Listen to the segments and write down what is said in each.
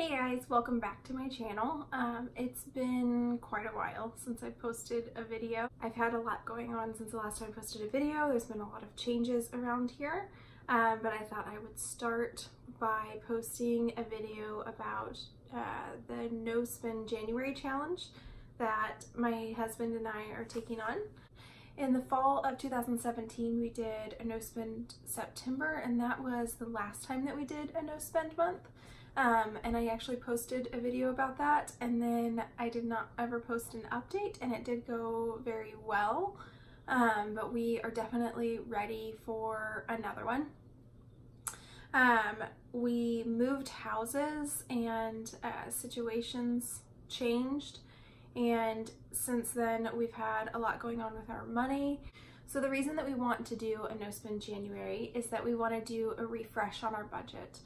Hey guys, welcome back to my channel. It's been quite a while since I posted a video. I've had a lot going on since the last time I posted a video. There's been a lot of changes around here, but I thought I would start by posting a video about the No Spend January challenge that my husband and I are taking on. In the fall of 2017, we did a No Spend September, and that was the last time that we did a No Spend month. And I actually posted a video about that, and then I did not ever post an update, and it did go very well, but we are definitely ready for another one. We moved houses and situations changed, and since then we've had a lot going on with our money. So the reason that we want to do a No Spend January is that we want to do a refresh on our budget.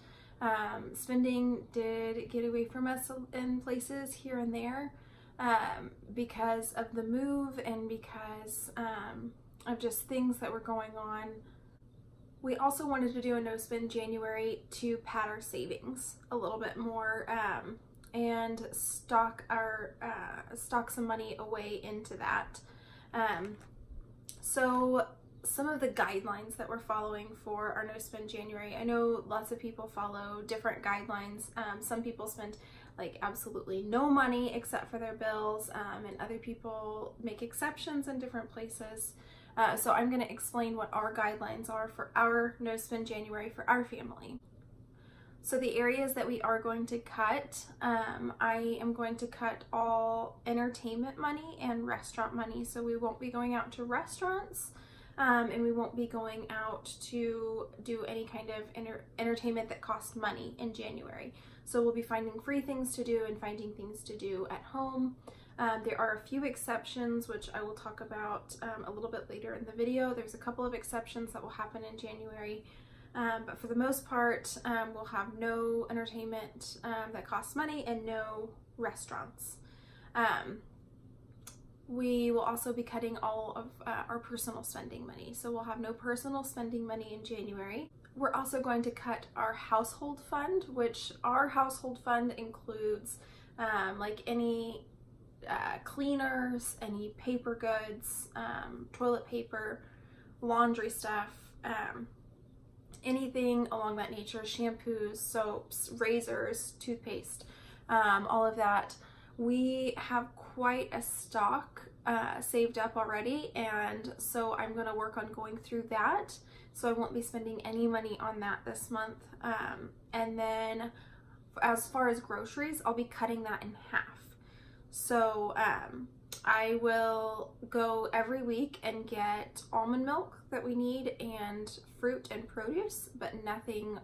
Spending did get away from us in places here and there because of the move and because of just things that were going on. We also wanted to do a No Spend January to pad our savings a little bit more and stock some money away into that. So some of the guidelines that we're following for our No Spend January, I know lots of people follow different guidelines. Some people spend like absolutely no money except for their bills, and other people make exceptions in different places. So I'm going to explain what our guidelines are for our No Spend January for our family. So the areas that we are going to cut, I am going to cut all entertainment money and restaurant money. So we won't be going out to restaurants. And we won't be going out to do any kind of entertainment that costs money in January. So we'll be finding free things to do and finding things to do at home. There are a few exceptions, which I will talk about a little bit later in the video. There's a couple of exceptions that will happen in January. But for the most part, we'll have no entertainment that costs money and no restaurants. We will also be cutting all of our personal spending money. So we'll have no personal spending money in January. We're also going to cut our household fund, which our household fund includes like any cleaners, any paper goods, toilet paper, laundry stuff, anything along that nature, shampoos, soaps, razors, toothpaste, all of that. We have quite a stock saved up already, and so I'm going to work on going through that, so I won't be spending any money on that this month. And then as far as groceries, I'll be cutting that in half. So I will go every week and get almond milk that we need and fruit and produce, but nothing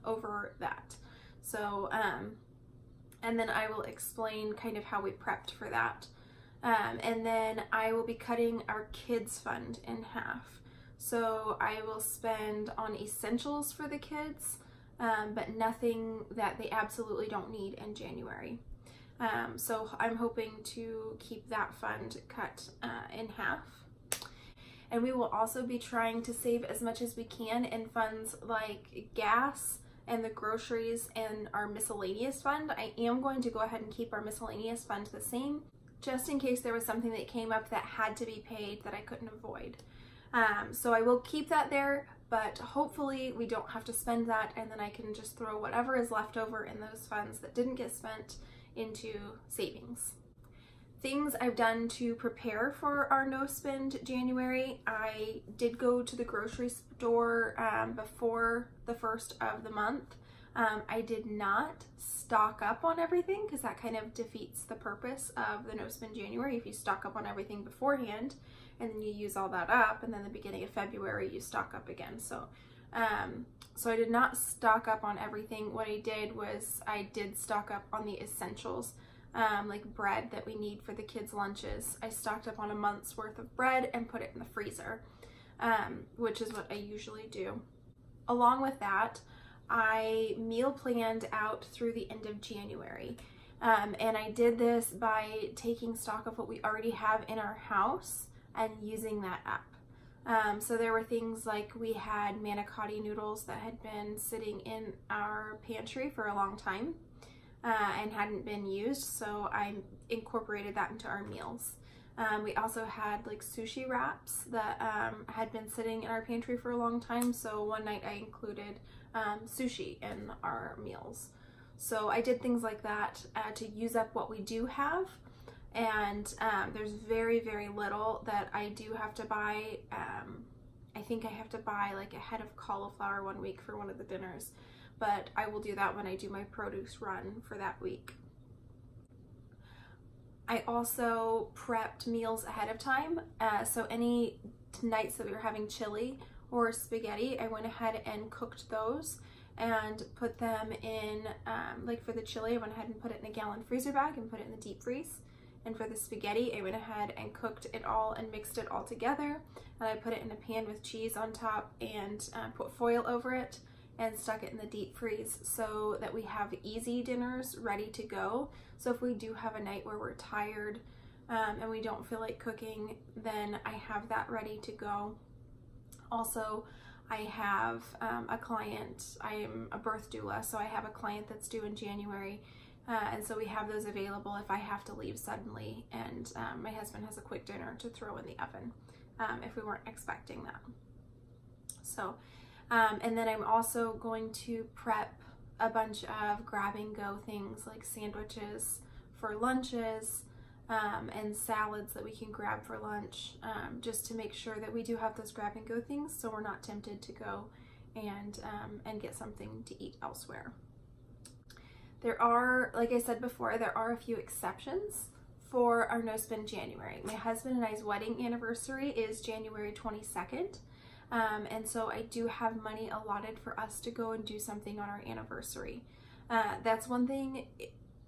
over that. So and then I will explain kind of how we prepped for that. And then I will be cutting our kids fund in half. So I will spend on essentials for the kids, but nothing that they absolutely don't need in January. So I'm hoping to keep that fund cut in half. And we will also be trying to save as much as we can in funds like gas and the groceries and our miscellaneous fund. I am going to go ahead and keep our miscellaneous fund the same, just in case there was something that came up that had to be paid that I couldn't avoid. So I will keep that there, but hopefully we don't have to spend that, and then I can just throw whatever is left over in those funds that didn't get spent into savings. Things I've done to prepare for our No Spend January: I did go to the grocery store before the first of the month. I did not stock up on everything because that kind of defeats the purpose of the No Spend January if you stock up on everything beforehand and then you use all that up, and then the beginning of February you stock up again. So I did not stock up on everything. What I did was I did stock up on the essentials. Like bread that we need for the kids' lunches. I stocked up on a month's worth of bread and put it in the freezer, which is what I usually do. Along with that, I meal planned out through the end of January. And I did this by taking stock of what we already have in our house and using that up. So there were things like we had manicotti noodles that had been sitting in our pantry for a long time. and hadn't been used, so I incorporated that into our meals. We also had like sushi wraps that had been sitting in our pantry for a long time, so one night I included sushi in our meals. So I did things like that to use up what we do have, and there's very, very little that I do have to buy. I think I have to buy like a head of cauliflower one week for one of the dinners, but I will do that when I do my produce run for that week. I also prepped meals ahead of time, so any nights that we were having chili or spaghetti, I went ahead and cooked those and put them in, like for the chili, I went ahead and put it in a gallon freezer bag and put it in the deep freeze. And for the spaghetti, I went ahead and cooked it all and mixed it all together. And I put it in a pan with cheese on top and put foil over it and stuck it in the deep freeze so that we have easy dinners ready to go. So if we do have a night where we're tired and we don't feel like cooking, then I have that ready to go. Also, I have a client, I am a birth doula, so I have a client that's due in January. And so we have those available if I have to leave suddenly, and my husband has a quick dinner to throw in the oven if we weren't expecting that. So, and then I'm also going to prep a bunch of grab and go things like sandwiches for lunches and salads that we can grab for lunch, just to make sure that we do have those grab and go things so we're not tempted to go and get something to eat elsewhere. There are, like I said before, there are a few exceptions for our No Spend January. My husband and I's wedding anniversary is January 22nd. And so I do have money allotted for us to go and do something on our anniversary. That's one thing.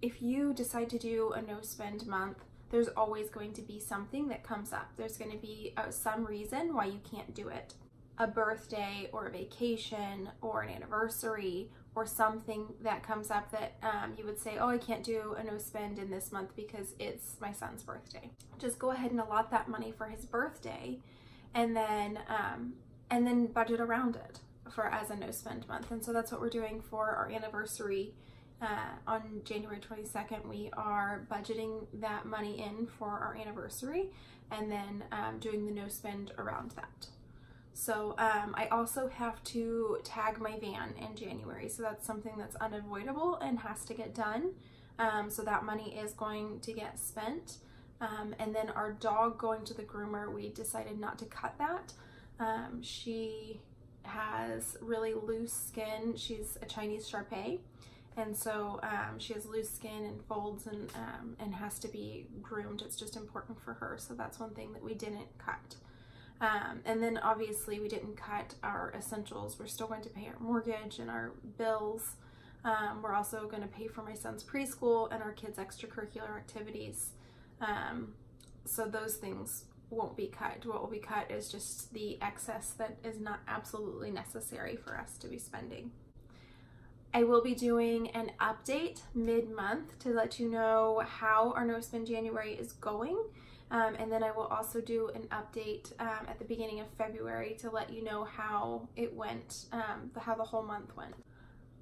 If you decide to do a no spend month, there's always going to be something that comes up. There's going to be some reason why you can't do it. A birthday or a vacation or an anniversary or something that comes up that you would say, oh, I can't do a no spend in this month because it's my son's birthday. Just go ahead and allot that money for his birthday and then budget around it as a no spend month. And so that's what we're doing for our anniversary. On January 22nd, we are budgeting that money in for our anniversary and then doing the no spend around that. So I also have to tag my van in January, so that's something that's unavoidable and has to get done. So that money is going to get spent. And then our dog going to the groomer, we decided not to cut that. She has really loose skin. She's a Chinese Shar Pei, and so she has loose skin and folds and has to be groomed. It's just important for her, so that's one thing that we didn't cut. And then obviously we didn't cut our essentials. We're still going to pay our mortgage and our bills. We're also going to pay for my son's preschool and our kids' extracurricular activities. So those things won't be cut. What will be cut is just the excess that is not absolutely necessary for us to be spending. I will be doing an update mid-month to let you know how our No Spend January is going. And then I will also do an update at the beginning of February to let you know how it went, how the whole month went.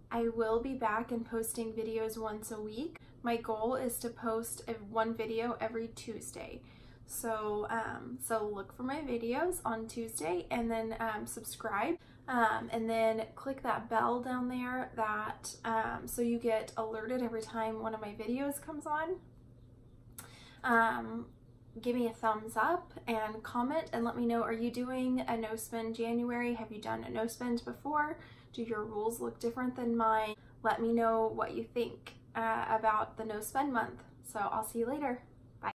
I will be back and posting videos once a week. My goal is to post one video every Tuesday. So, so look for my videos on Tuesday and then subscribe. And then click that bell down there that so you get alerted every time one of my videos comes on. Give me a thumbs up and comment and let me know, are you doing a no spend January? Have you done a no spend before? Do your rules look different than mine? Let me know what you think about the no spend month. So I'll see you later.